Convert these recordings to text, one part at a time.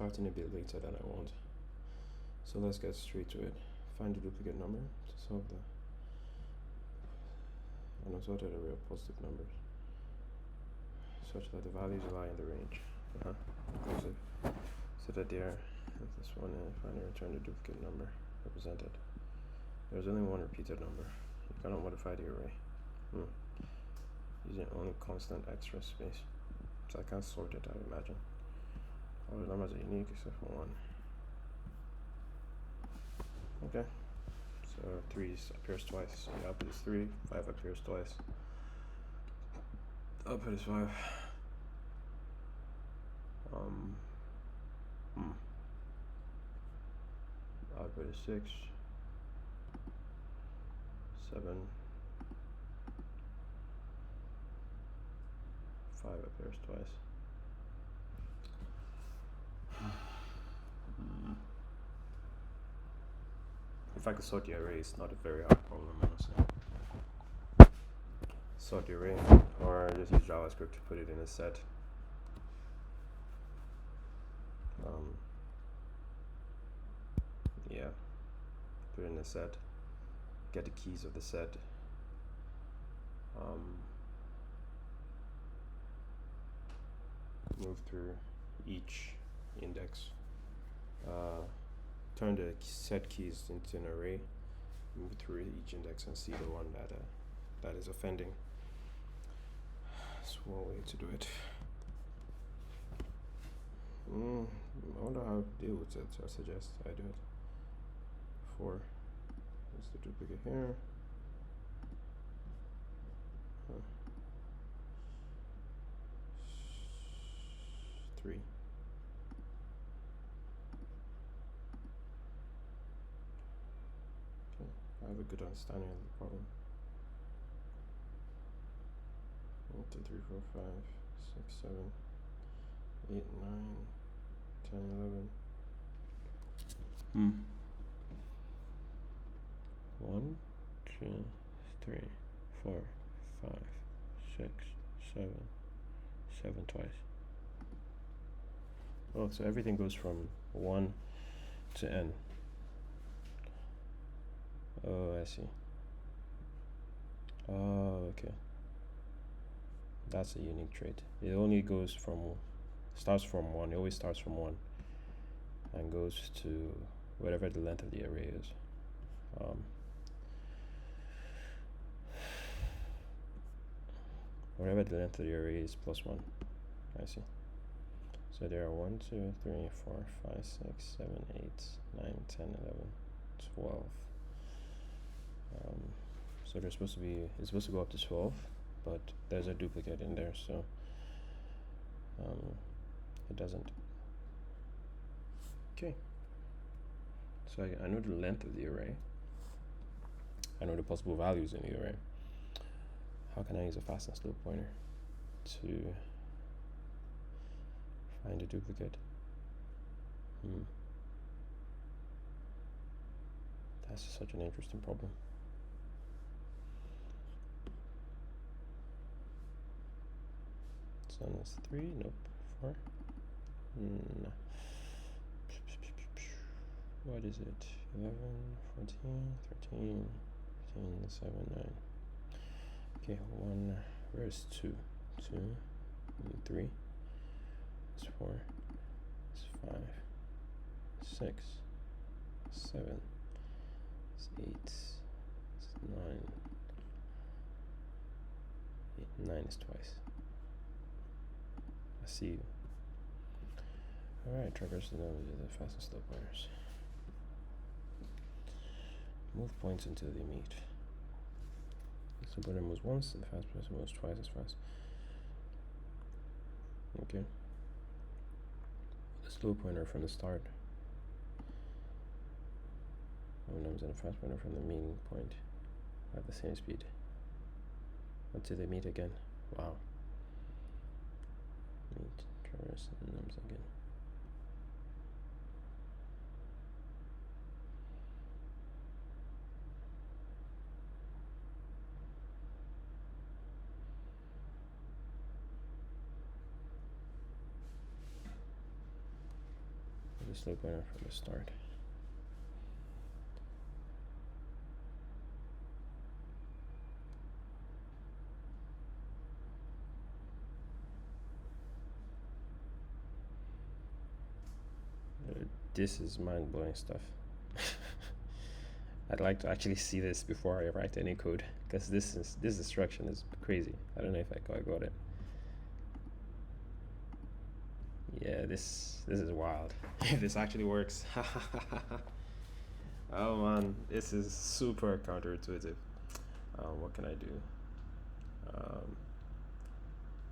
starting a bit later than I want. So let's get straight to it. Find the duplicate number to solve the unassorted array of positive numbers such that the values lie in the range. Inclusive. So that there is this one, and finally return the duplicate number represented. There's only one repeated number. You cannot modify the array. Using only constant extra space. So I can't sort it, I imagine. All the numbers are unique except for one. Okay. So 3 appears twice. So the output is 3, 5 appears twice. The output is 5. Output is 6, 7, 5 appears twice. If I could sort the array, it's not a very hard problem, honestly. Sort the array, or just use JavaScript to put it in a set. Yeah, put it in a set, get the keys of the set, move through each index, turn the set keys into an array, move through each index and see the one that is offending. That's one way to do it. I wonder how to deal with it, so I suggest I do it. 4 is the duplicate here. 3. Okay, I have a good understanding of the problem. 1, 2, 3, 4, 5, 6, 7, 8, 9, 10, 11. 1, 2, 3, 4, 5, 6, 7, 7 twice. Oh, so everything goes from 1 to n. Oh, I see. Oh, okay. That's a unique trait. It only goes starts from 1. It always starts from 1 and goes to whatever the length of the array is. Whatever the length of the array is plus 1. I see. So there are 1, 2, 3, 4, 5, 6, 7, 8, 9, 10, 11, 12. So it's supposed to go up to 12, but there's a duplicate in there, so it doesn't. Okay. So I know the length of the array. I know the possible values in the array. How can I use a fast and slow pointer to find a duplicate? That's such an interesting problem. So that's 3, nope, 4. No. What is it? 11, 14, 13, 15, 7, 9. Okay, 1, where's 2? 2, and 3. It's 4, it's 5, 6, 7, it's 8, it's 9. 8, 9 is twice. I see you. Alright, traverse the numbers of the fast and slow pointers. Move points until they meet. The slow pointer moves once, and the fast pointer moves twice as fast. Okay. The slow pointer from the start numbers and the fast pointer from the meeting point at the same speed until they meet again. Wow. Meet, traverse, and numbers again. the slope pointer from the start. This is mind-blowing stuff. I'd like to actually see this before I write any code, because this instruction is crazy. I don't know if I got it. Yeah, this is wild. If this actually works. Oh man, this is super counterintuitive. What can I do?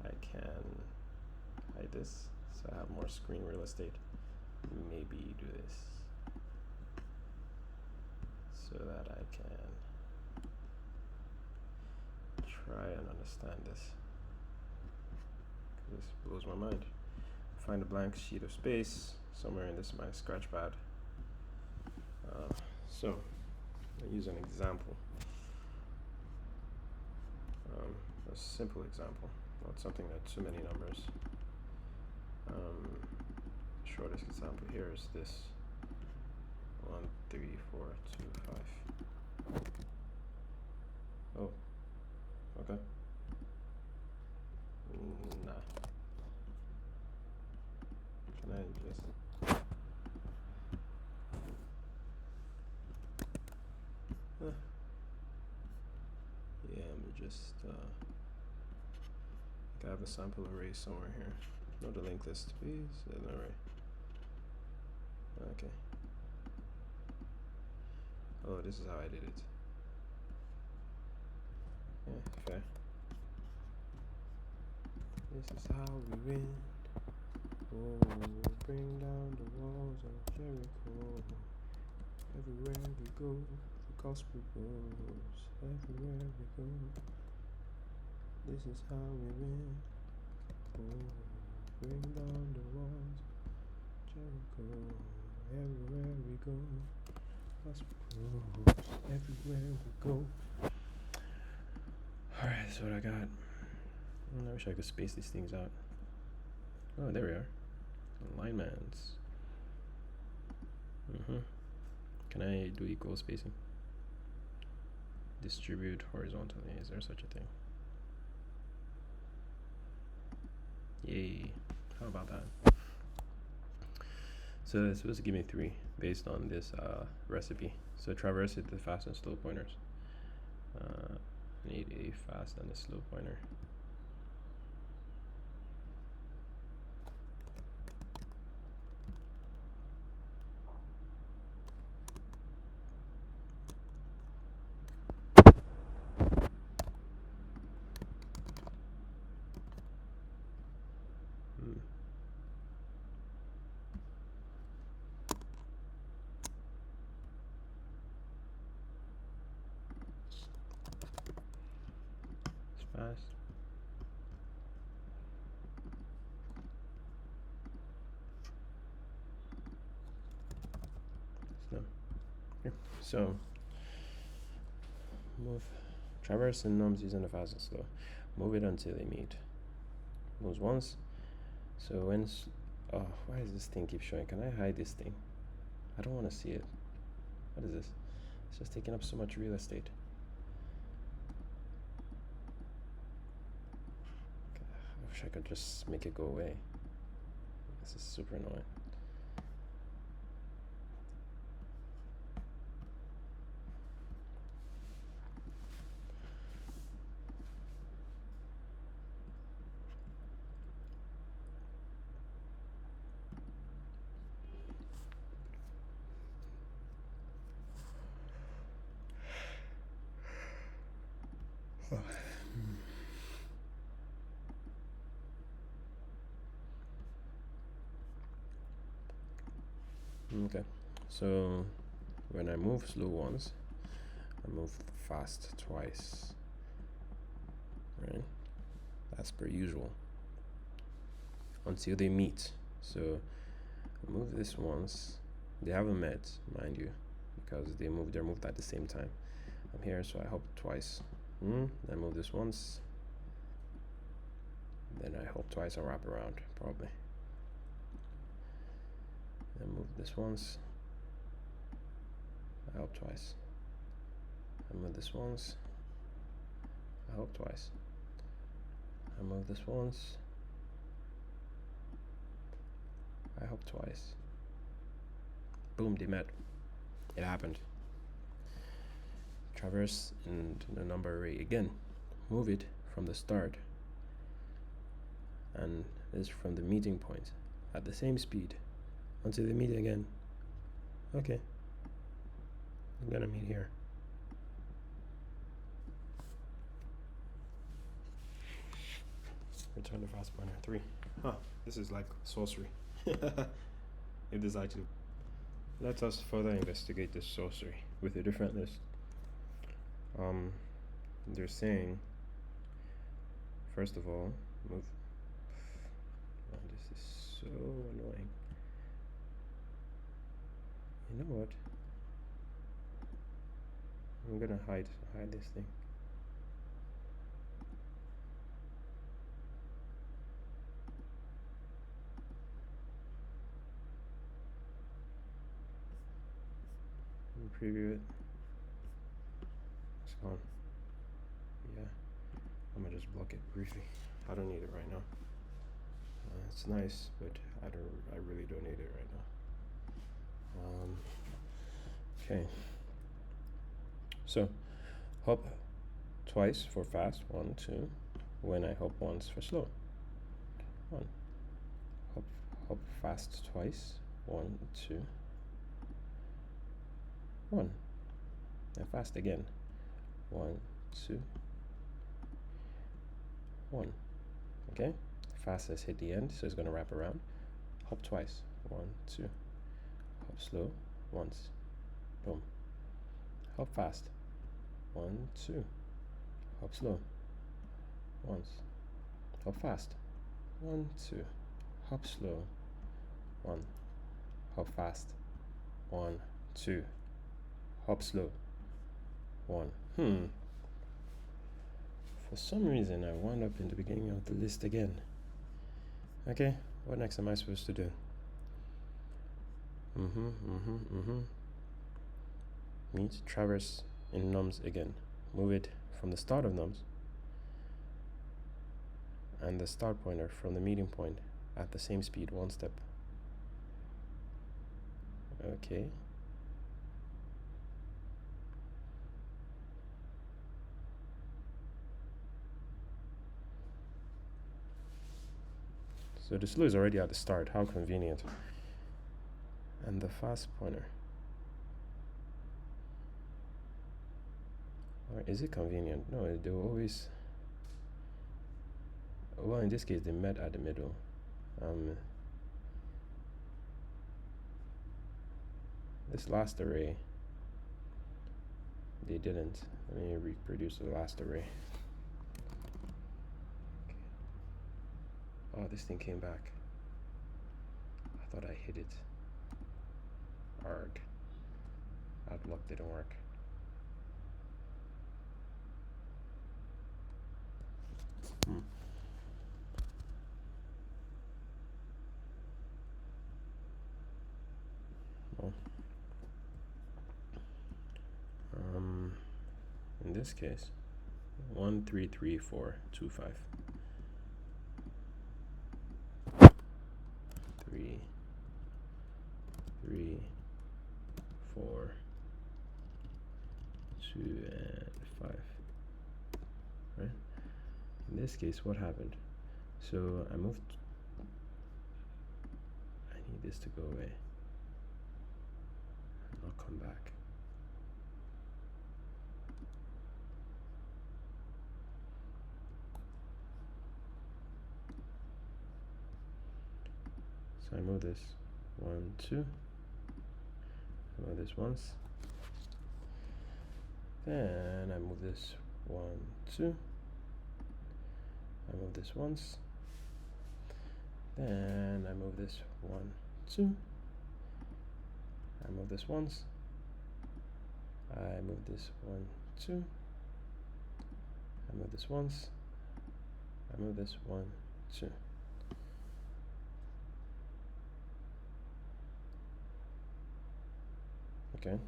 I can hide this so I have more screen real estate. Maybe do this so that I can try and understand this. This blows my mind. Find a blank sheet of space somewhere in this my scratch pad. So I'll use an example, a simple example, not something that too many numbers. Shortest example here is this 1, 3, 4, 2, 5. Oh, okay. Nah. Can I just? Yeah, I'm just. I have a sample array somewhere here. No, the linked list, please. An array. Okay. Oh, this is how I did it. Yeah, fair. This is how we win. Oh, bring down the walls of Jericho. Everywhere we go, the gospel goes. Everywhere we go, this is how we win. Oh, bring down the walls of Jericho. Everywhere we go, gospel goes. Everywhere we go. Alright, that's what I got. I wish I could space these things out. Oh, there we are. Alignments. Can I do equal spacing? Distribute horizontally. Is there such a thing? Yay. How about that? So it's supposed to give me 3 based on this recipe. So traverse it, the fast and slow pointers. Need a fast and a slow pointer. Fast. No. Here. So move traverse and nums using the fast and slow. Move it until they meet. Moves once. So when why does this thing keep showing? Can I hide this thing? I don't want to see it. What is this? It's just taking up so much real estate. I wish I could just make it go away. This is super annoying. Okay, so when I move slow once, I move fast twice, right? As per usual, until they meet. So I move this once. They haven't met, mind you, because they're moved at the same time. I'm here, so I hop twice. I move this once, then I hop twice and wrap around, probably. And move this once. I hope twice. I move this once. I hope twice. I move this once. I hope twice. Boom, they met. It happened. Traverse in the number array again. Move it from the start. And this from the meeting point at the same speed until they meet again. Okay. I'm gonna meet here. Return the fast pointer 3. Huh, this is like sorcery. If this actually let us further investigate this sorcery with a different list. They're saying, first of all, move. Oh, this is so annoying. You know what? I'm gonna hide this thing. Preview it. It's gone. Yeah, I'm gonna just block it briefly. I don't need it right now. It's nice, but I really don't need it right now. Okay. So, hop twice for fast. 1, 2. When I hop once for slow. 1. Hop fast twice. 1, 2. 1. And fast again. 1, 2. 1. Okay? Fast has hit the end, so it's going to wrap around. Hop twice. 1, 2. Hop slow. Once. Boom. Hop fast. 1, 2. Hop slow. Once. Hop fast. 1, 2. Hop slow. 1. Hop fast. 1, 2. Hop slow. 1. For some reason, I wound up in the beginning of the list again. Okay, what next am I supposed to do? Means traverse in nums again. Move it from the start of nums and the start pointer from the meeting point at the same speed, one step. Okay. So the slow is already at the start. How convenient. And the fast pointer. Or is it convenient? No, they will always. Well, in this case, they met at the middle. This last array, they didn't. Let me reproduce the last array. Oh, this thing came back. I thought I hit it. Arg. Outlook didn't work. Well, in this case, 1, 3, 3, 4, 2, 5. 3, 3, 4, 2, and 5. Right? In this case, what happened? So I moved. I need this to go away. I'll come back. So I move this 1, 2. I move this once. Then I move this 1, 2. I move this once. Then I move this 1, 2. I move this once. I move this 1, 2. I move this once. I move this 1, 2. Okay.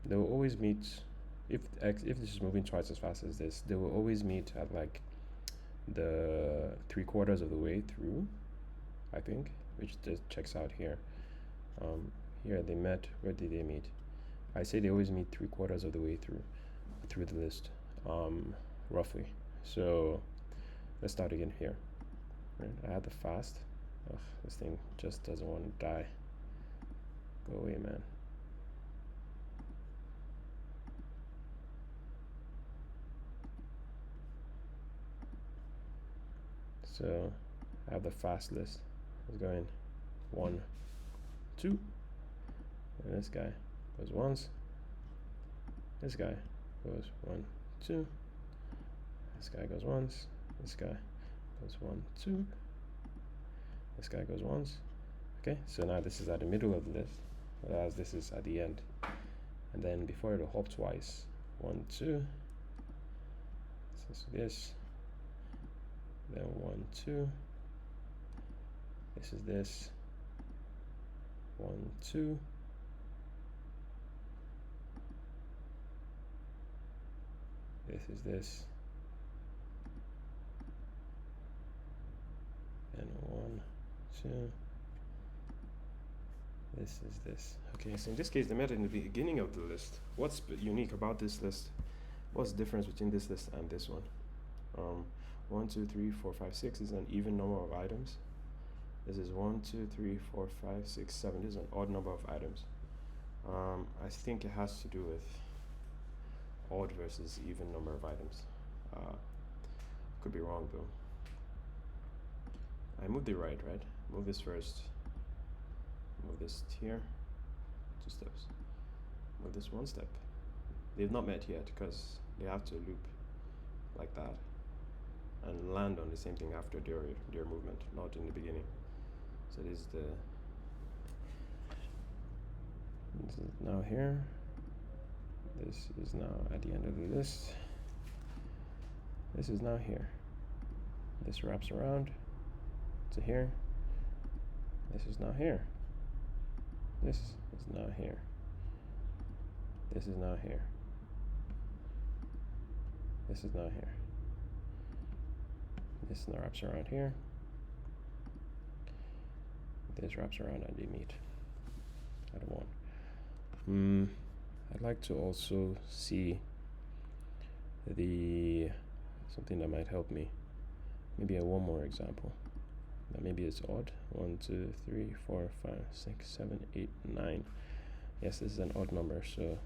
They will always meet, if this is moving twice as fast as this, they will always meet at like the 3/4 of the way through, I think, which just checks out here. Here they met. Where did they meet? I say they always meet 3/4 of the way through the list, roughly. So let's start again here. Right, I had the fast. Ugh, this thing just doesn't want to die. Go away, man. So I have the fast list. It's going 1, 2, and this guy goes once. This guy goes 1, 2. This guy goes once. This guy goes 1, 2. This guy goes once. Okay, so now this is at the middle of the list, whereas this is at the end. And then before it'll hop twice. 1, 2. This is this. Then 1, 2. This is this. 1, 2. This is this. And 1, 2. This is this. Okay, so in this case, they met in the beginning of the list. What's unique about this list? What's the difference between this list and this one? 1, 2, 3, 4, 5, 6 is an even number of items. This is 1, 2, 3, 4, 5, 6, 7. This is an odd number of items. I think it has to do with odd versus even number of items. Could be wrong though. I moved it right? Move this first. Move this here. 2 steps. Move this 1 step. They've not met yet because they have to loop like that and land on the same thing after their movement, not in the beginning. So this is now here. This is now at the end of the list. This is now here. This wraps around to here. This is now here. This is now here. This is now here. This is now here. This now wraps around here. This wraps around and they meet at 1. I'd like to also see something that might help me. Maybe one more example. Now maybe it's odd. 1, 2, 3, 4, 5, 6, 7, 8, 9. Yes, this is an odd number, so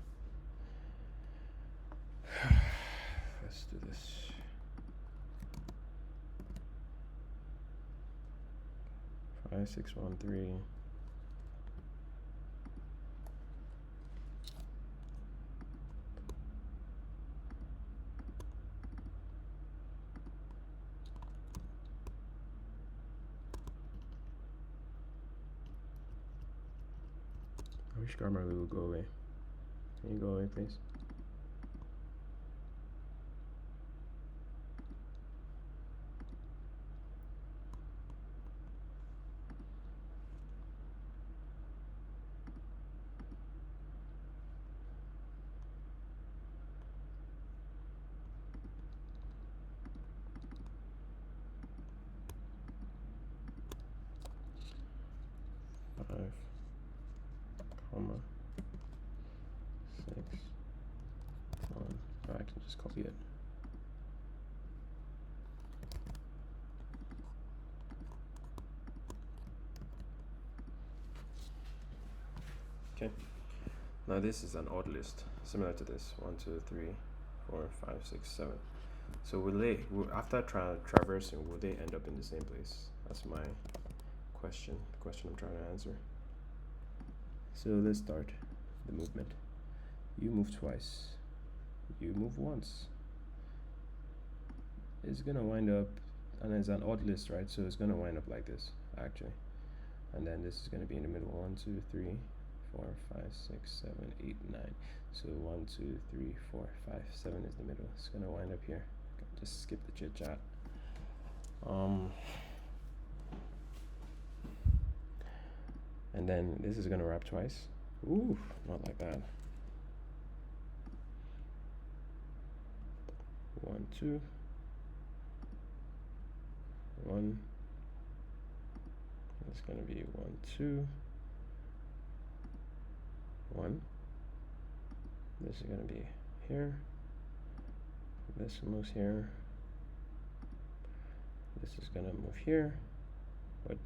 let's do this. Five, 6, 1, 3. I wish Grammarly will go away. Can you go away, please? Five, comma, 6, 1. So I can just copy it. Okay. Now this is an odd list, similar to this. 1, 2, 3, 4, 5, 6, 7. So after traversing, will they end up in the same place? That's my question. The question I'm trying to answer. So let's start the movement. You move twice. You move once. It's gonna wind up, and it's an odd list, right? So it's gonna wind up like this, actually. And then this is gonna be in the middle. 1, 2, 3, 4, 5, 6, 7, 8, 9. So 1, 2, 3, 4, 5, 7 is the middle. It's gonna wind up here. Just skip the chit chat. And then this is gonna wrap twice. Ooh, not like that. 1, 2, 1. It's gonna be 1, 2, 1. This is gonna be here. This moves here. This is gonna move here. But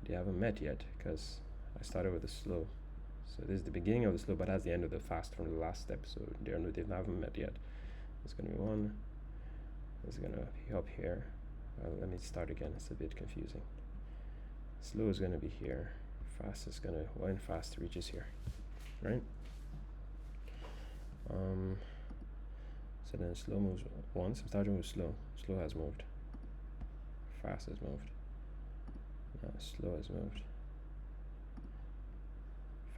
they haven't met yet because I started with the slow. So this is the beginning of the slow, but that's the end of the fast from the last step. So they haven't met yet. It's gonna be 1. It's gonna be up here. Let me start again. It's a bit confusing. Slow is gonna be here. Fast is gonna, when fast reaches here, right? So then slow moves once. I'm starting with slow. Slow has moved. Fast has moved. Now slow has moved.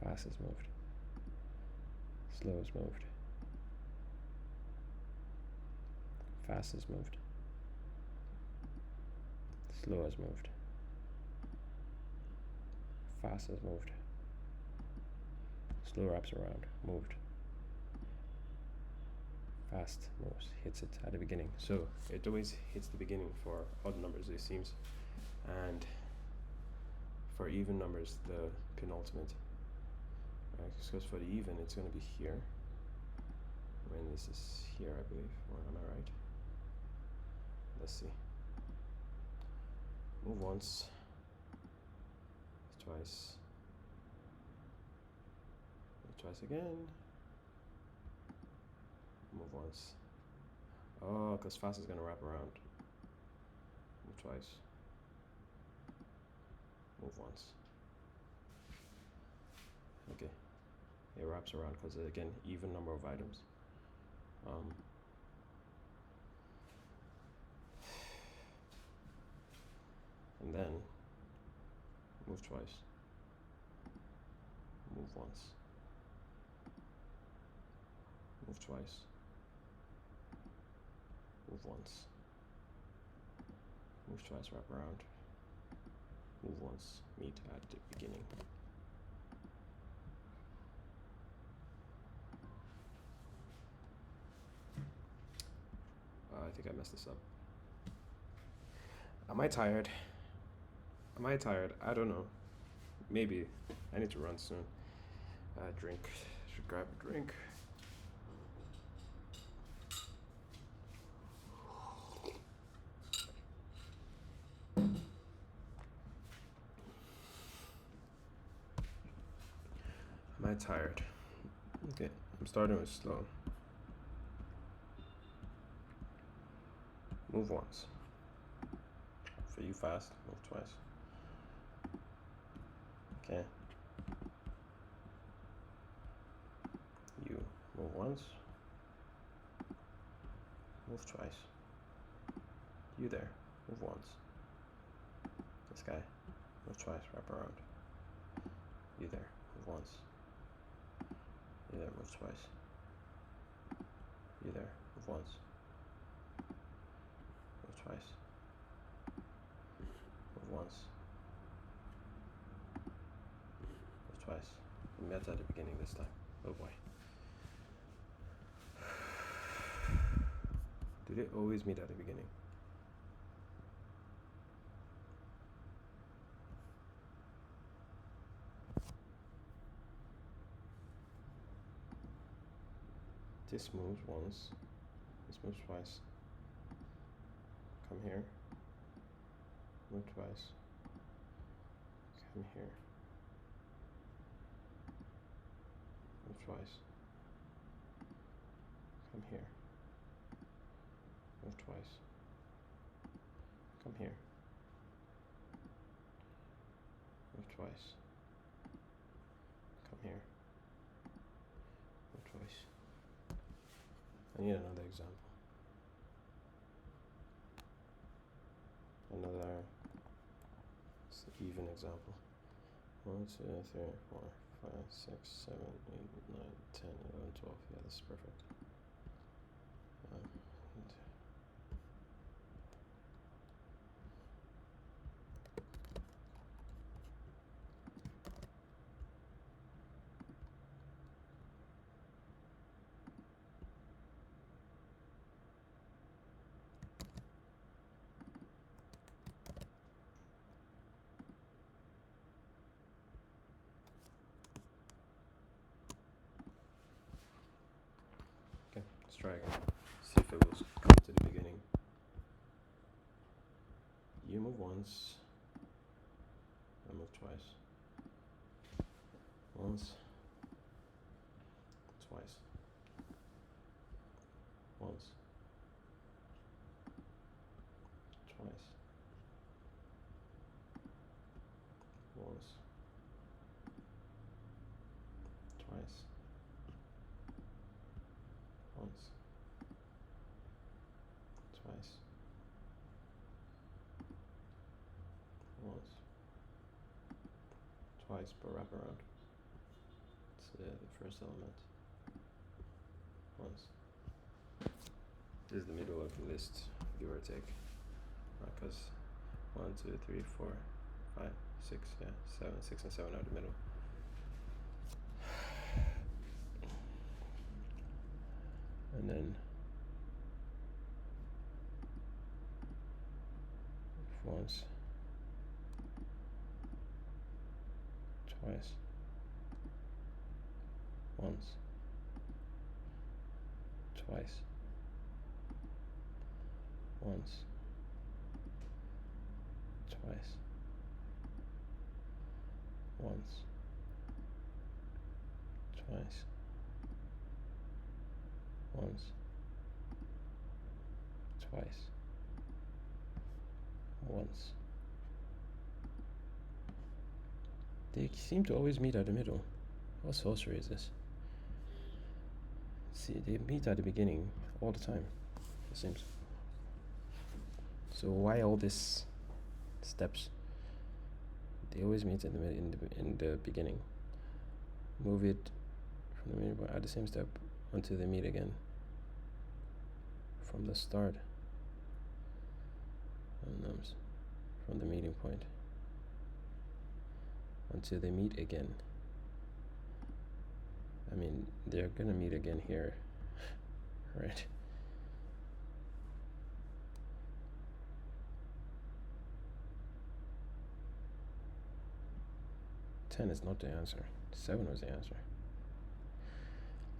Fast has moved. Slow has moved. Fast has moved. Slow has moved. Fast has moved. Slow wraps around. Moved. Fast moves. Hits it at the beginning. So it always hits the beginning for odd numbers, it seems. And for even numbers, the penultimate. Because for the even, it's going to be here. When this is here, I believe. Or am I right? Let's see. Move once. Twice. Move twice again. Move once. Oh, because fast is going to wrap around. Move twice. Move once. Okay. It wraps around because, again, even number of items. And then move twice. Move once. Move twice. Move once. Move twice, wrap around. Move once, meet at the beginning. I think I messed this up. Am I tired? Am I tired? I don't know. Maybe. I need to run soon. Drink. Should grab a drink. Am I tired? Okay, I'm starting with slow. Move once. For you fast, move twice. Okay. You move once. Move twice. You there, move once. This guy, move twice, wrap around. You there, move once. You there, move twice. You there, move once. Move twice. Move once. Move twice. We met at the beginning this time. Oh boy. Do they always meet at the beginning? This moves once. This moves twice. Come here. Move twice. Come here. Move twice. Come here. Move twice. Come here. Move twice. Come here. Move twice. I need another example. Another even example. 1, 2, 3, 4, 5, 6, 7, 8, 9, 10, 11, 12. Yeah, this is perfect. Okay, let's try again. See if it will come to the beginning. You move once. I move twice. Once. Twice. Once. Twice. Once. Twice. Once. Twice. Once. Twice per wraparound. It's the first element. Once. This is the middle of the list, give or take. Because 1, 2, 3, 4, 5, 6, yeah, 7, 6 and 7 are the middle. And then once, twice, once, twice, once, twice, once, twice, once, twice, once. They seem to always meet at the middle. What sorcery is this? See, they meet at the beginning all the time, it seems. So why all these steps? They always meet in the beginning. Move it from the middle at the same step until they meet again. From the start. From the meeting point until they meet again. I mean, they're gonna meet again here, right? Ten is not the answer. 7 was the answer.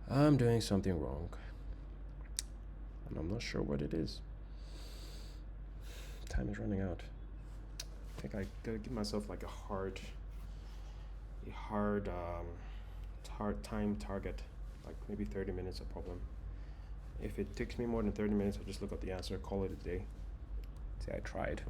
I'm doing something wrong, and I'm not sure what it is. Time is running out. I think I gotta give myself like a hard time target, like maybe 30 minutes a problem. If it takes me more than 30 minutes, I'll just look up the answer, call it a day. Say I tried.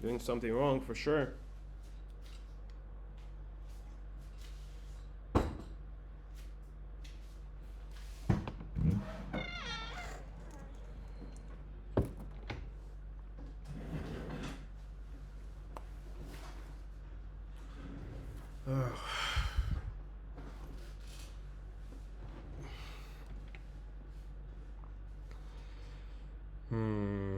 doing something wrong for sure. Hmm.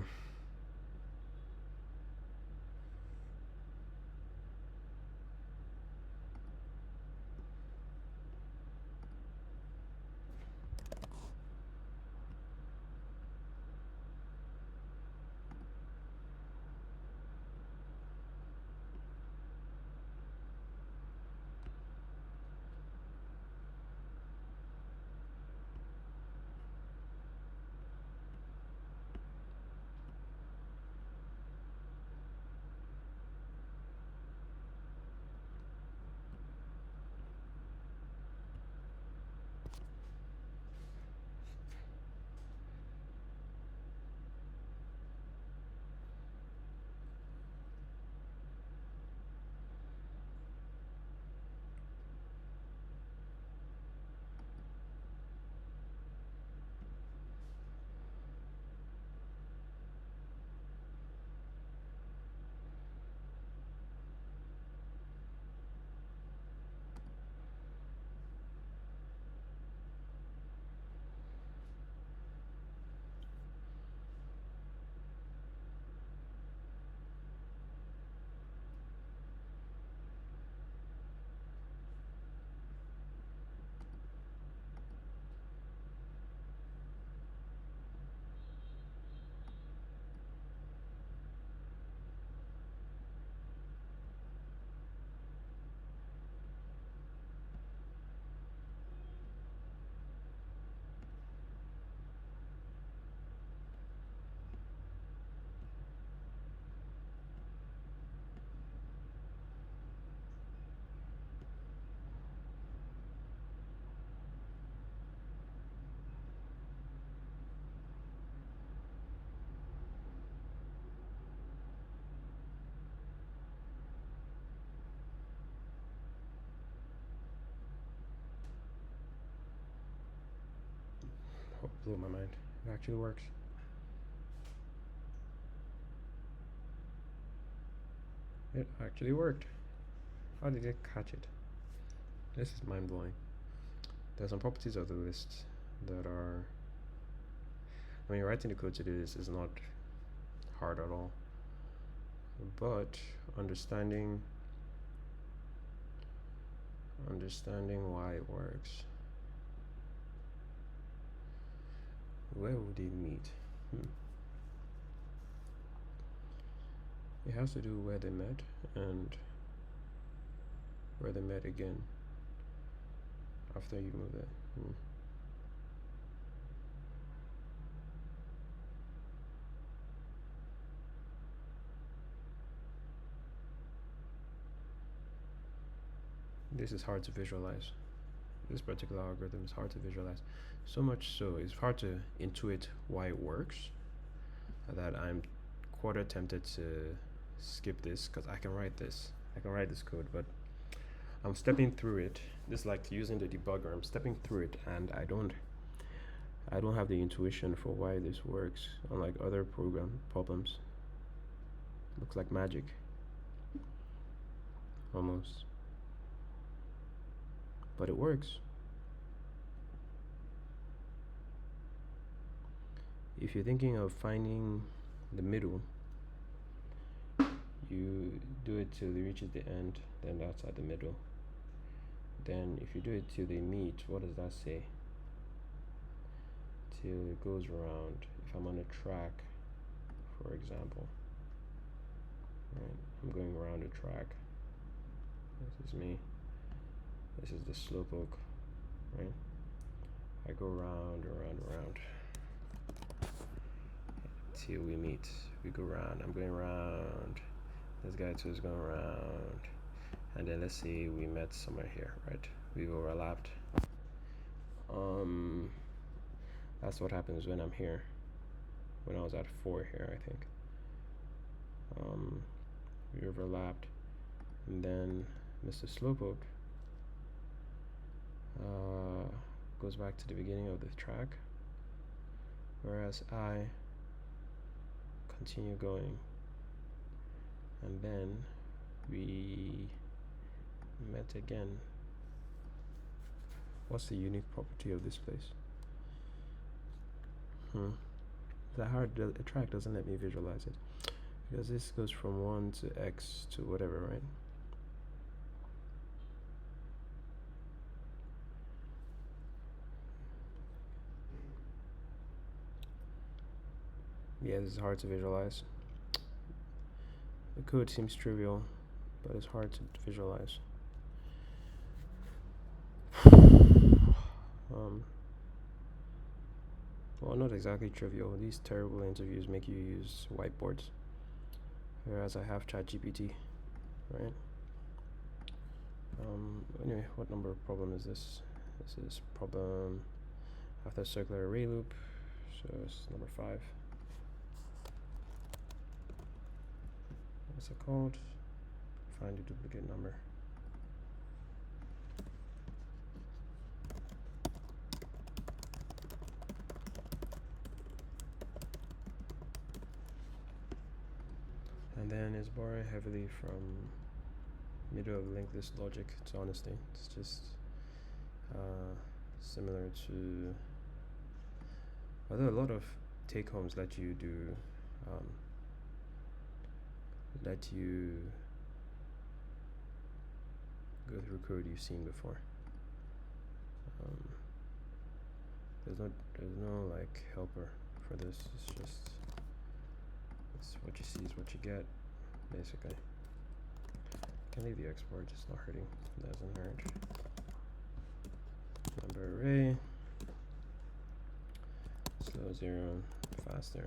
Oh, blew my mind. It actually works. It actually worked. How did it catch it? This is mind-blowing. There's some properties of the list that are... I mean, writing the code to do this is not hard at all. But understanding why it works. Where would they meet? It has to do where they met and where they met again after you move it. This is hard to visualize. This particular algorithm is hard to visualize. So much so, it's hard to intuit why it works that I'm quarter tempted to skip this because I can write this. I can write this code, but I'm stepping through it. This is like using the debugger. I'm stepping through it and I don't have the intuition for why this works, unlike other program problems. Looks like magic. Almost. But it works. If you're thinking of finding the middle, you do it till it reaches the end, then that's at the middle. Then if you do it till they meet, what does that say? Till it goes around. If I'm on a track, for example, right, I'm going around a track. This is me. This is the slowpoke, right? I go round, around, around till we meet. We go round. I'm going round. This guy too is going around, and then let's say we met somewhere here, right? We overlapped. That's what happens when I'm here. When I was at 4 here, I think. we overlapped, and then Mr. Slowpoke goes back to the beginning of the track, whereas I continue going, and then we met again. What's the unique property of this place? That hard. The track doesn't let me visualize it, because this goes from 1 to x to whatever, right? Yeah, this is hard to visualize. The code seems trivial, but it's hard to visualize. Well, not exactly trivial. These terrible interviews make you use whiteboards, whereas I have ChatGPT, right? Anyway, what number problem is this? This is problem after circular array loop, so it's number 5. What's it called? Find a duplicate number. And then it's borrowing heavily from middle of linked list logic. It's honestly, it's just similar to, although a lot of take homes let you do let you go through code you've seen before. There's no like helper for this. It's just what you see is what you get, basically. Can leave the export, it's not hurting. It doesn't hurt. Number array, slow 0, fast 0.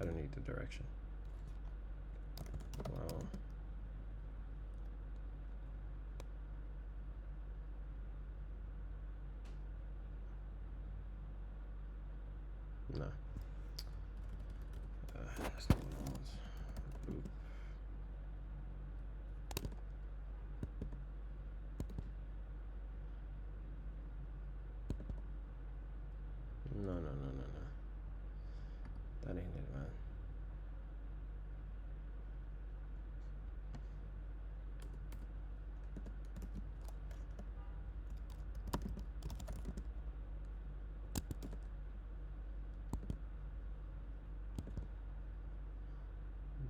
I don't need the direction. Wow. No. That's not what I want. Oop. No. That ain't it, man.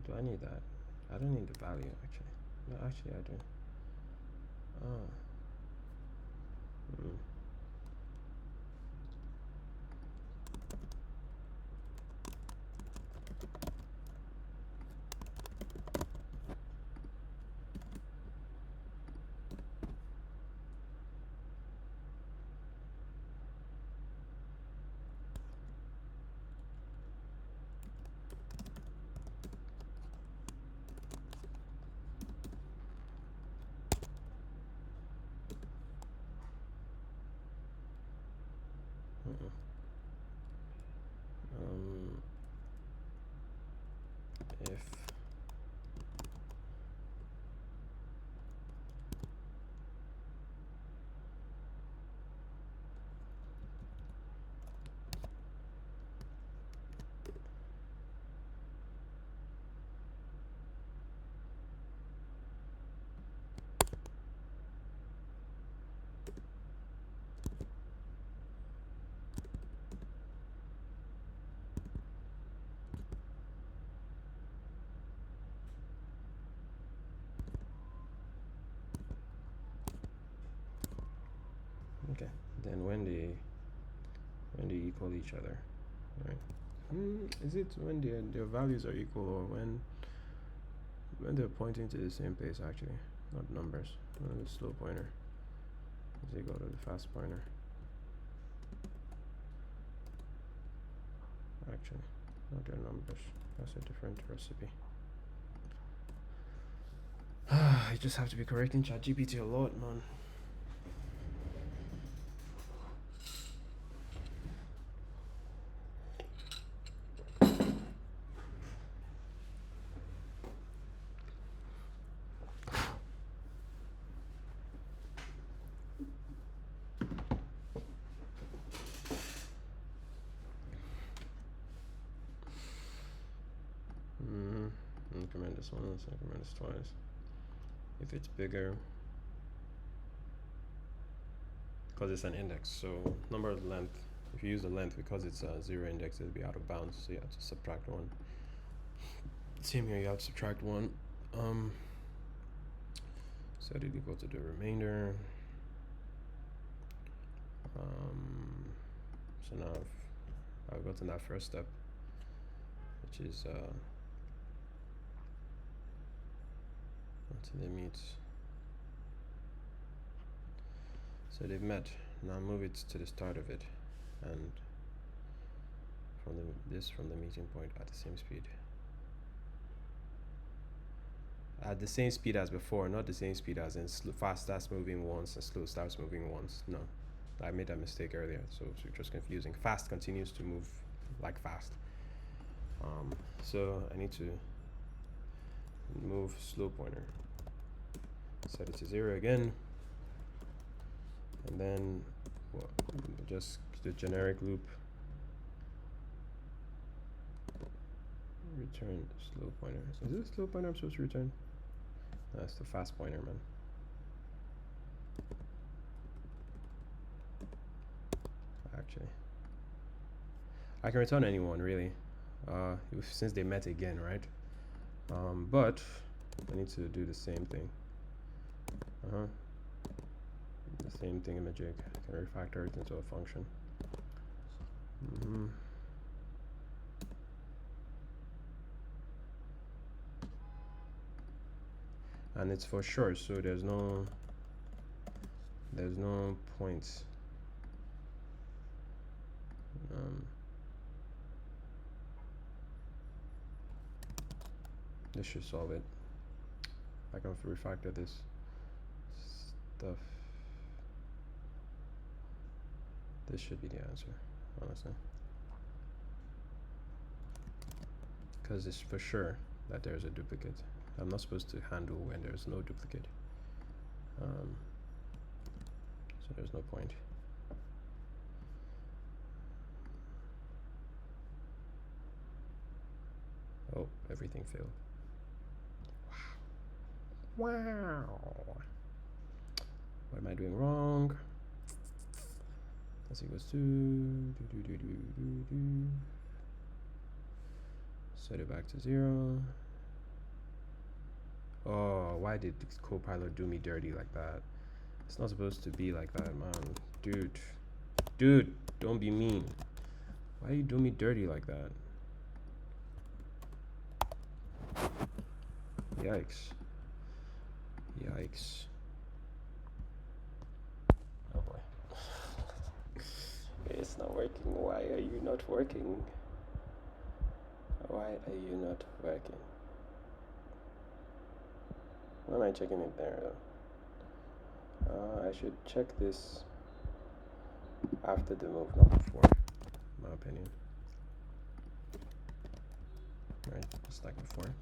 Do I need that? I don't need the value, actually. No, actually I do. Oh. If okay, then when they equal each other, right? Is it when their values are equal, or when they're pointing to the same place, actually, not numbers? When the slow pointer is equal to the fast pointer. Actually, not their numbers. That's a different recipe. You just have to be correcting ChatGPT a lot, man. minus 1 and second minus twice. If it's bigger, because it's an index, so number of length, if you use the length, because it's a 0 index, it'll be out of bounds, so you have to subtract 1. Same here, you have to subtract 1. Set it equal to the remainder. So now I've gotten that first step, which is until they meet. So they've met. Now move it to the start of it, and from the meeting point at the same speed. At the same speed as before, not the same speed as in fast starts moving once and slow starts moving once. No, I made that mistake earlier, so it's just confusing. Fast continues to move like fast. So I need to move slow pointer. Set it to 0 again, and then just the generic loop. Return slow pointer. Is this slow pointer I'm supposed to return? That's the fast pointer, man. Actually, I can return anyone really, since they met again, right? But I need to do the same thing. The same thing in Magic. I can refactor it into a function. And it's for sure, so there's no points. This should solve it. I can refactor this stuff. This should be the answer, honestly, because it's for sure that there's a duplicate. I'm not supposed to handle when there's no duplicate, so there's no point. Oh, everything failed. Wow. What am I doing wrong? This equals 2. Set it back to 0. Oh, why did Copilot do me dirty like that? It's not supposed to be like that, man. Dude, don't be mean. Why you do me dirty like that? Yikes. Oh boy. It's not working. Why are you not working? Why are you not working? Why am I checking it there though? I should check this after the move, not before, in my opinion. Right, just like before.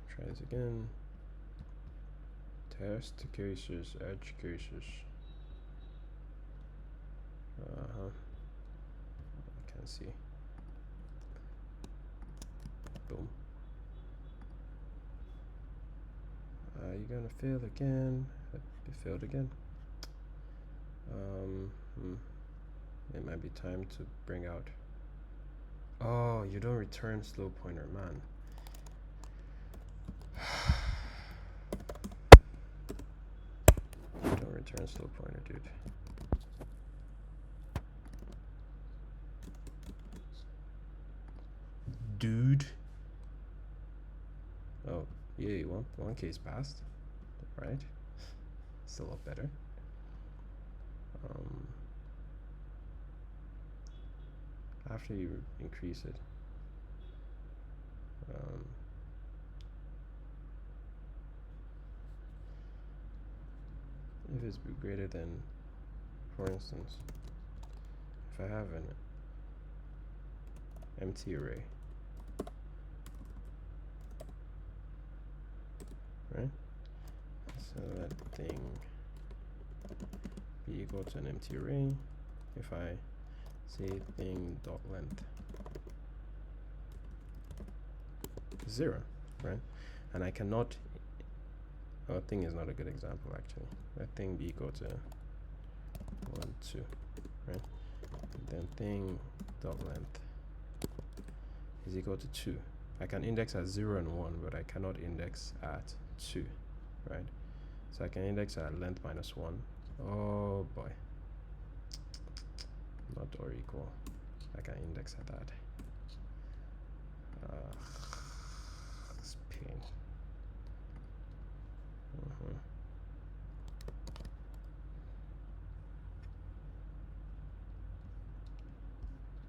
Try this again. Test cases, edge cases. I can't see. Boom. You're gonna fail again. You failed again. It might be time to bring out. Oh, you don't return slow pointer, man. You don't return slow pointer, dude. Oh, yeah, one case passed, right? Still a lot better. After you increase it, if it's greater than, for instance, if I have an empty array, right? So that thing be equal to an empty array. If I say thing dot length 0, right? And I cannot, oh, thing is not a good example actually. Let thing be equal to 1, 2, right? Then thing dot length is equal to 2. I can index at 0 and 1, but I cannot index at 2, right? So I can index at length minus 1. Oh boy. Not or equal. I can index at that. It's pain.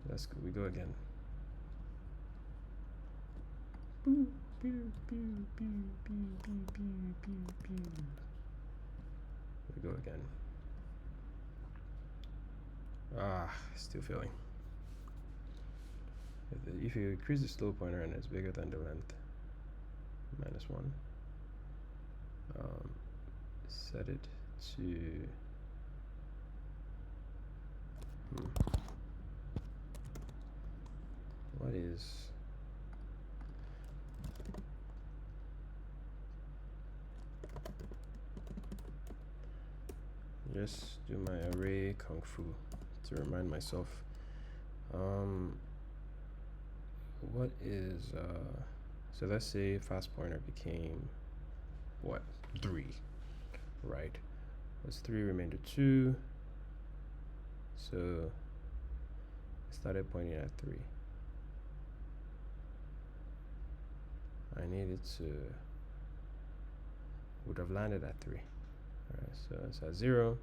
Let's go. We go again. We go again. Still failing. If you increase the slope pointer and it's bigger than the length, minus 1, set it to what is just do my array kung fu to remind myself. What is so let's say fast pointer became what, 3, right? What's 3 remained to 2, so I started pointing at 3. I needed to would have landed at 3. Alright, so it's at 0.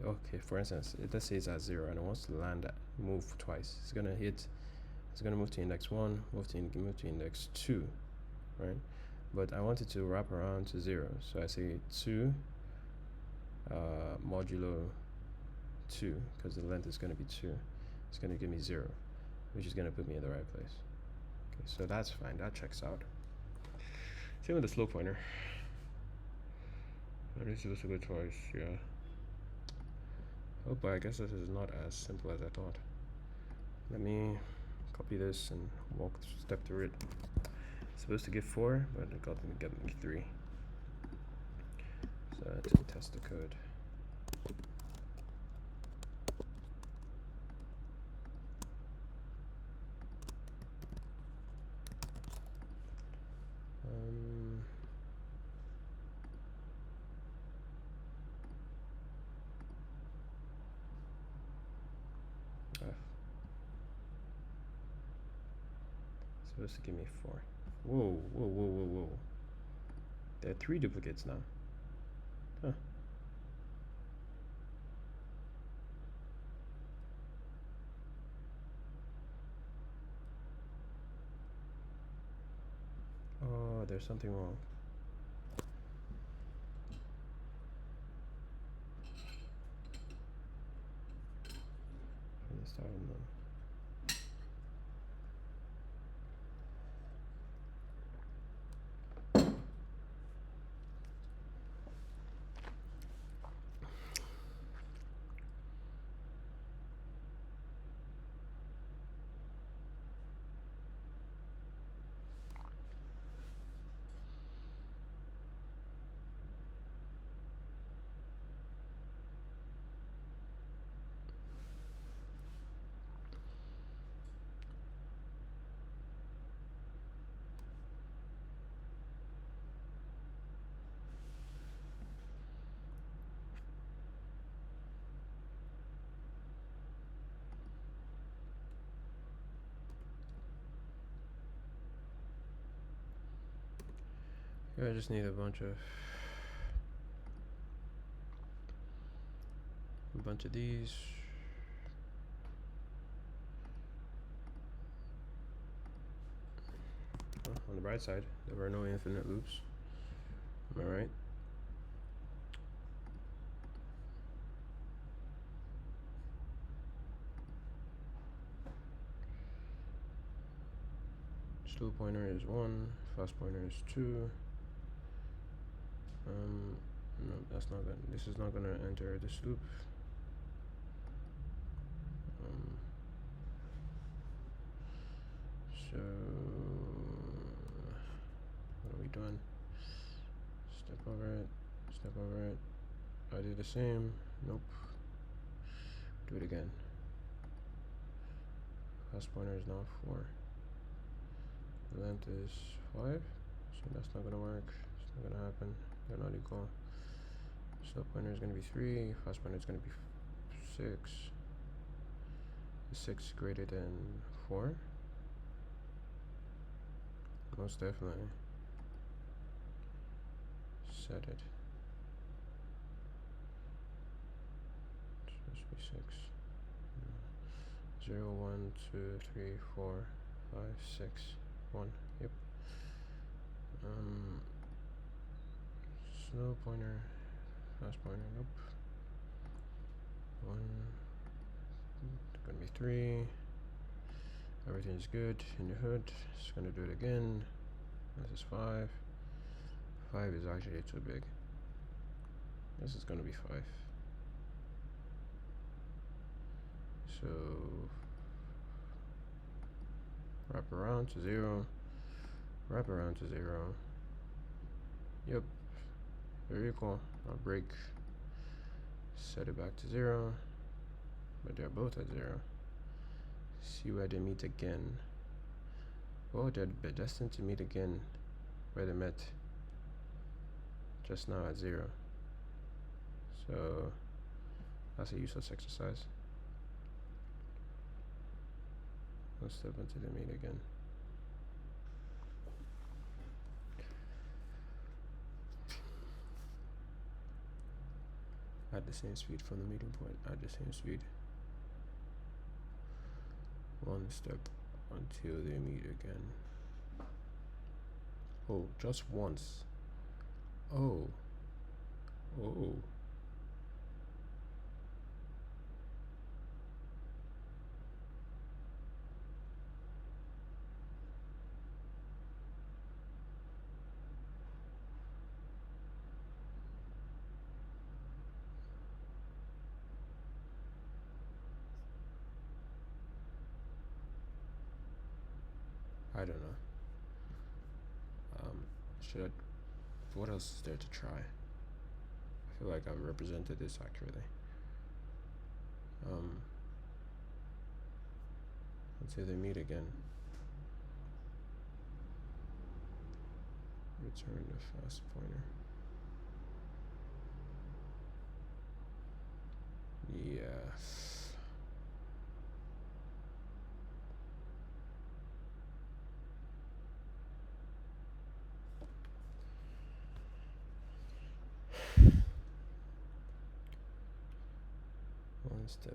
Okay, for instance, let's say it's at 0 and it wants to land at move twice. It's gonna move to index 1, move to index 2, right? But I want it to wrap around to 0, so I say 2 modulo 2, because the length is going to be 2. It's going to give me 0, which is going to put me in the right place. Okay, so that's fine, that checks out. Same with the slope pointer. I need to go twice, yeah. Oh, but I guess this is not as simple as I thought. Let me copy this and step through it. It's supposed to give 4, but it got me 3. So to test the code. Supposed to give me 4. Whoa. There are 3 duplicates now. Huh. Oh, there's something wrong. Let's start on them. I just need a bunch of these. Well, on the bright side, there were no infinite loops. Am I right? Slope pointer is 1, fast pointer is 2. No, that's not gonna. This is not gonna enter this loop. So Step over it. I did the same. Nope. Do it again. Class pointer is now 4. The length is 5. So that's not gonna work. It's not gonna happen. They're not equal. Step pointer is gonna be 3. Fast pointer is gonna be 6. Is 6 greater than 4? Most definitely. Set it. It's supposed to be 6. 0, 1, 2, 3, 4, 5, 6, 1. Yep. Slow pointer, fast pointer, nope. 1, gonna be 3. Everything's good in the hood. Just gonna do it again. This is 5. 5 is actually too big. This is gonna be 5. So wrap around to 0. Wrap around to 0. Yep. Very cool. I'll break. Set it back to 0. But they're both at 0. See where they meet again. Oh, they're destined to meet again where they met just now at 0. So that's a useless exercise. Let's step into the meet again. At the same speed from the meeting point, at the same speed. One step until they meet again. Oh, just once. Oh. Oh. I don't know. Should I? What else is there to try? I feel like I've represented this accurately. Until they meet again. Return the fast pointer. Yeah. One step.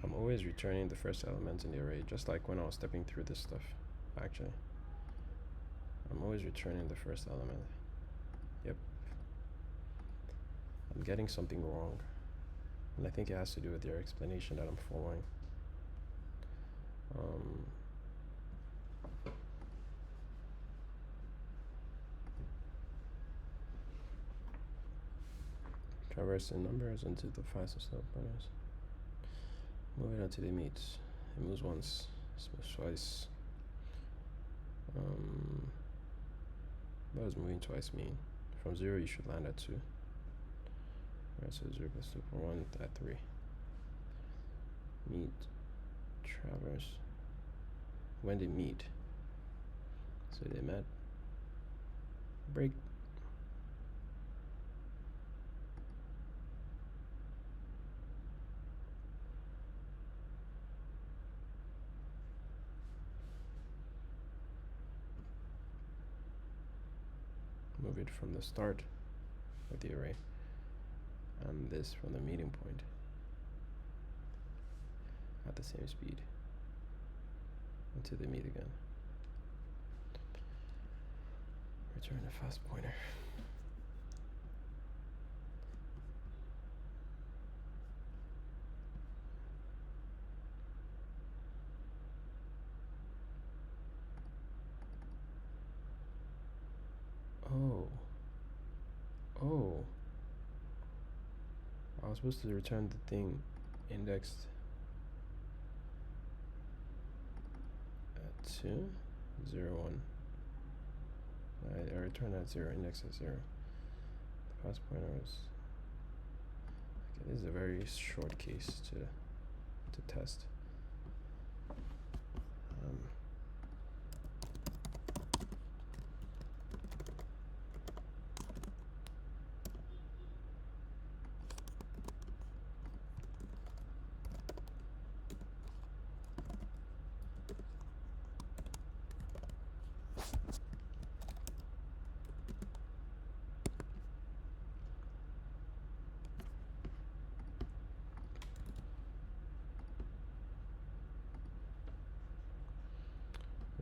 I'm always returning the first element in the array, just like when I was stepping through this stuff, actually. I'm always returning the first element. Yep. I'm getting something wrong. And I think it has to do with your explanation that I'm following. Traversing numbers into the fastest step pointers. Move it until they meet. It moves once, it moves twice. What does moving twice mean? From 0 you should land at 2. Alright, so 0 plus 2 for 1 at 3. Meet, traverse. When they meet. So they met. Break. Move it from the start of the array, and this from the meeting point at the same speed until they meet again. return a fast pointer. Oh, I was supposed to return the thing indexed at 2, 0, 1. I returned at 0, index at 0. The fast pointer was. Okay, this is a very short case to test.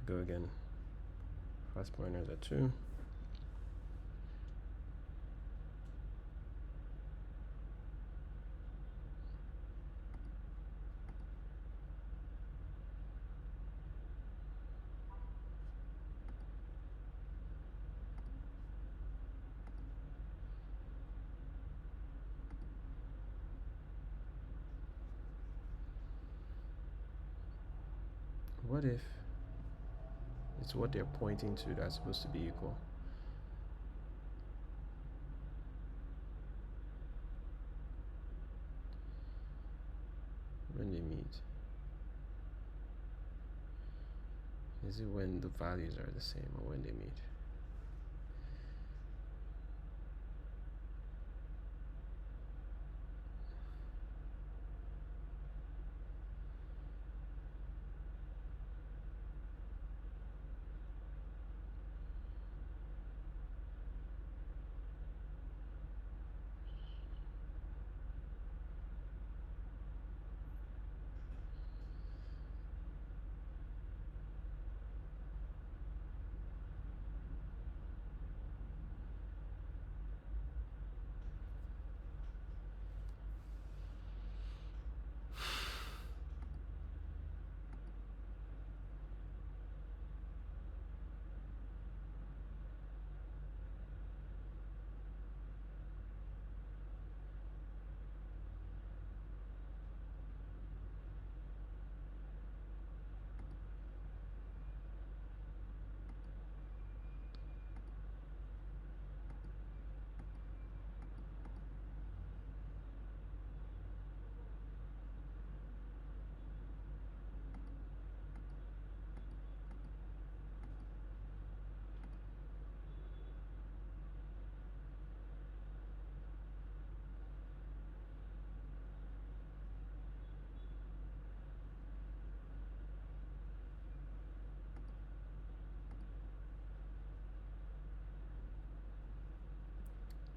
Go again. Fast pointer is at 2. What if it's what they're pointing to that's supposed to be equal? When they meet. Is it when the values are the same or when they meet?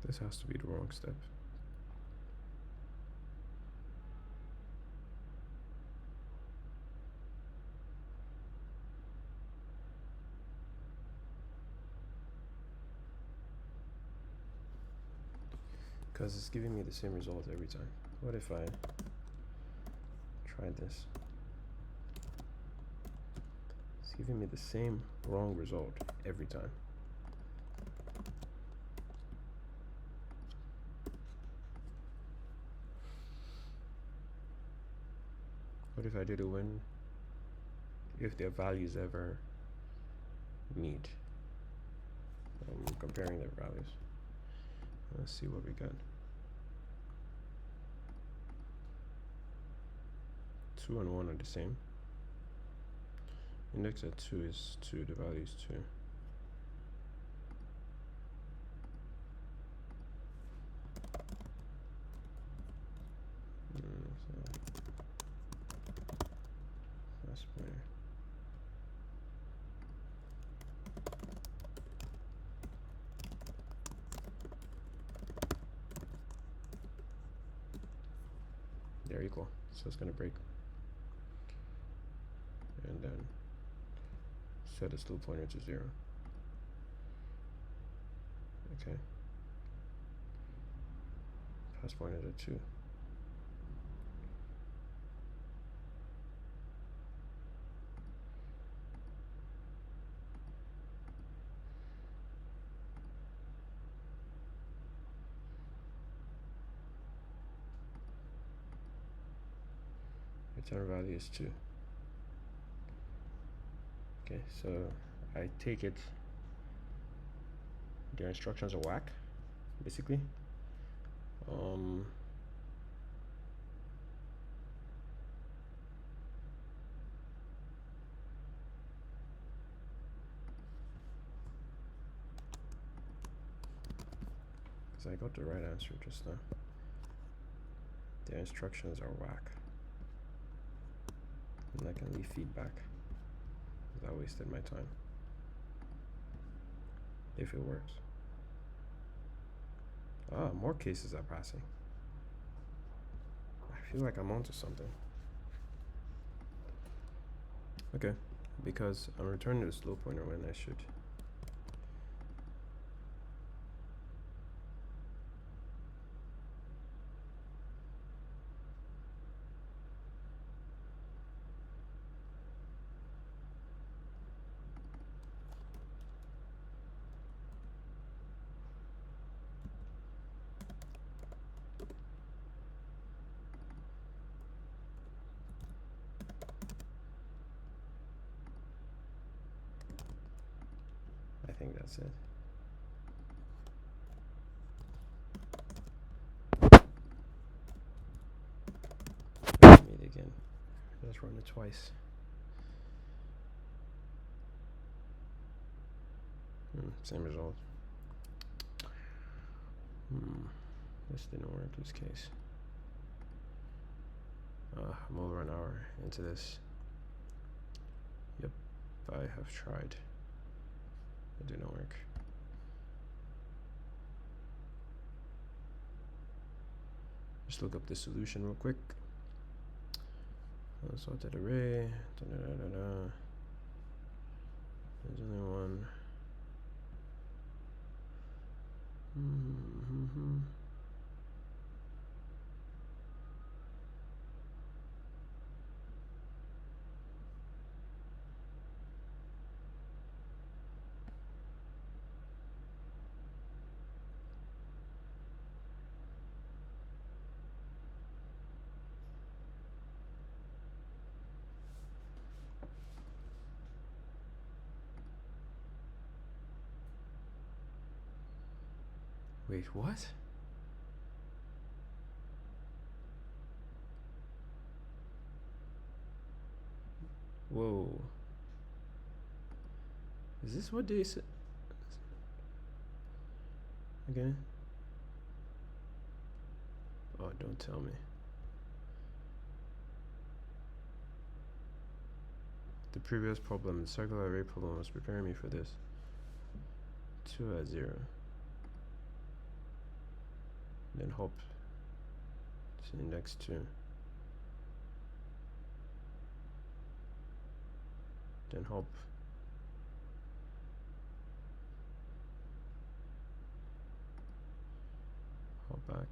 This has to be the wrong step. Because it's giving me the same result every time. What if I try this? It's giving me the same wrong result every time. What if I did it when, if their values ever meet? I'm comparing their values. Let's see what we got. 2 and 1 are the same. Index at 2 is 2, the value is 2. Fast pointer. They're equal, so it's gonna break. And then set a slope pointer to 0. Okay. Pass pointers are 2. Return value is 2. Okay, so I take it their instructions are whack, basically. Because I got the right answer just now. Their instructions are whack. And I can leave feedback. I wasted my time. If it works. Ah, more cases are passing. I feel like I'm onto something. Okay, because I'm returning the slow pointer when I should. I think that's it. Meet again. Let's run it twice. Same result. This didn't work this case. I'm over an hour into this. Yep, I have tried. It didn't work. Just look up the solution real quick. Sorted array. There's only one. Wait, what? Whoa. Is this what they said? Okay. Oh, don't tell me. The previous problem, the circular array problem, was preparing me for this. 2 at 0. Then hop to index 2. Then hop back.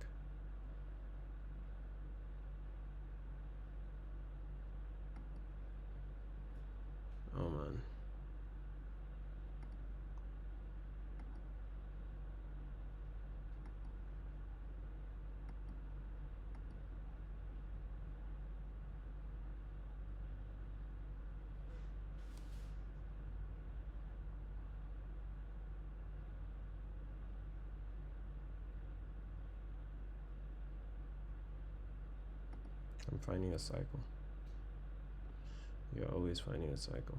Oh man. I'm finding a cycle. You're always finding a cycle.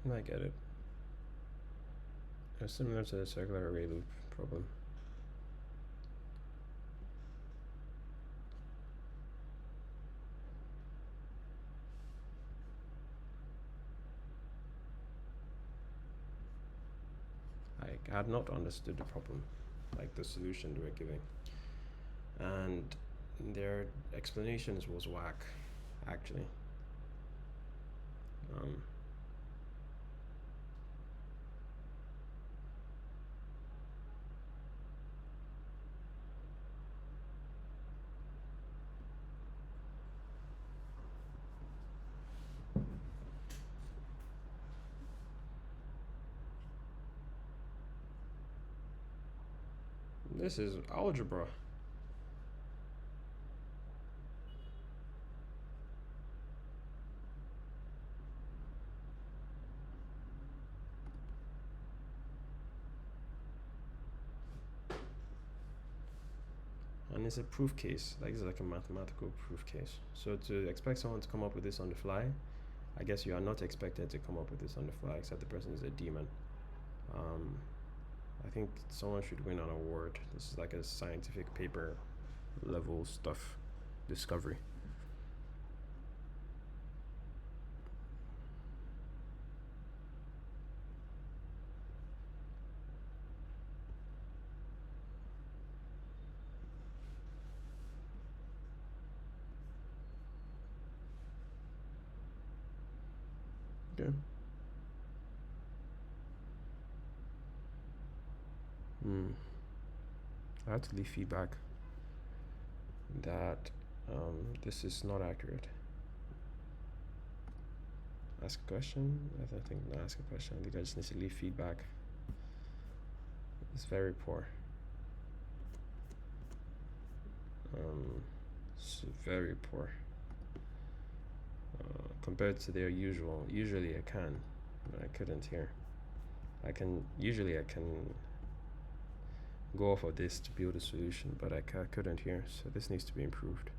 I get it. It's similar to the circular array loop problem. I had not understood the problem, like the solution they were giving, and their explanations was whack, actually. This is algebra. And it's a proof case, like it's like a mathematical proof case. So to expect someone to come up with this on the fly, I guess you are not expected to come up with this on the fly, except the person is a demon. I think someone should win an award. This is like a scientific paper level stuff, discovery. Okay. I had to leave feedback that this is not accurate. Ask a question? I don't think not ask a question. I think I just need to leave feedback. It's very poor. It's very poor. Compared to their usual. Usually I can, but I couldn't here. Usually I can go off of this to build a solution, but I couldn't here, so this needs to be improved.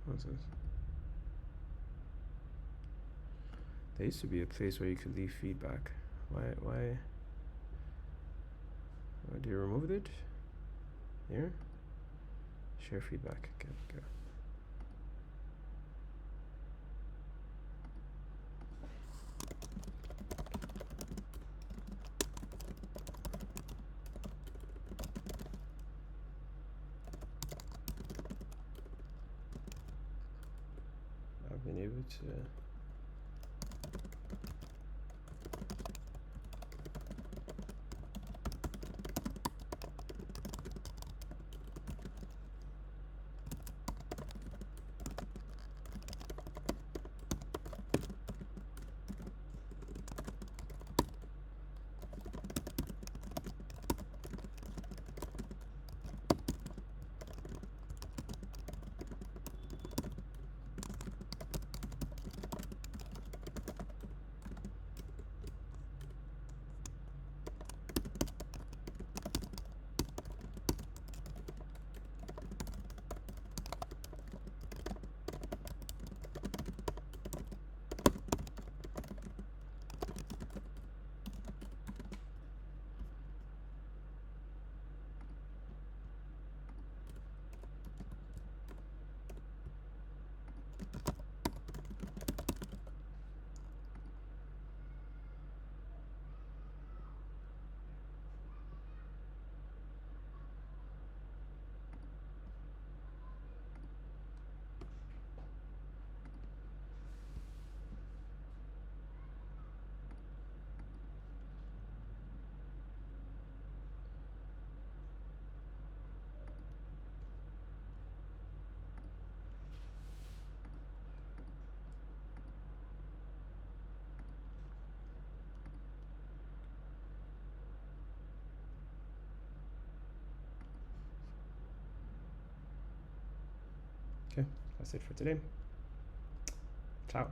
What's this? There used to be a place where you could leave feedback. Why do you remove it? Here? Share feedback. Okay, go. I've been able to Okay, that's it for today. Ciao.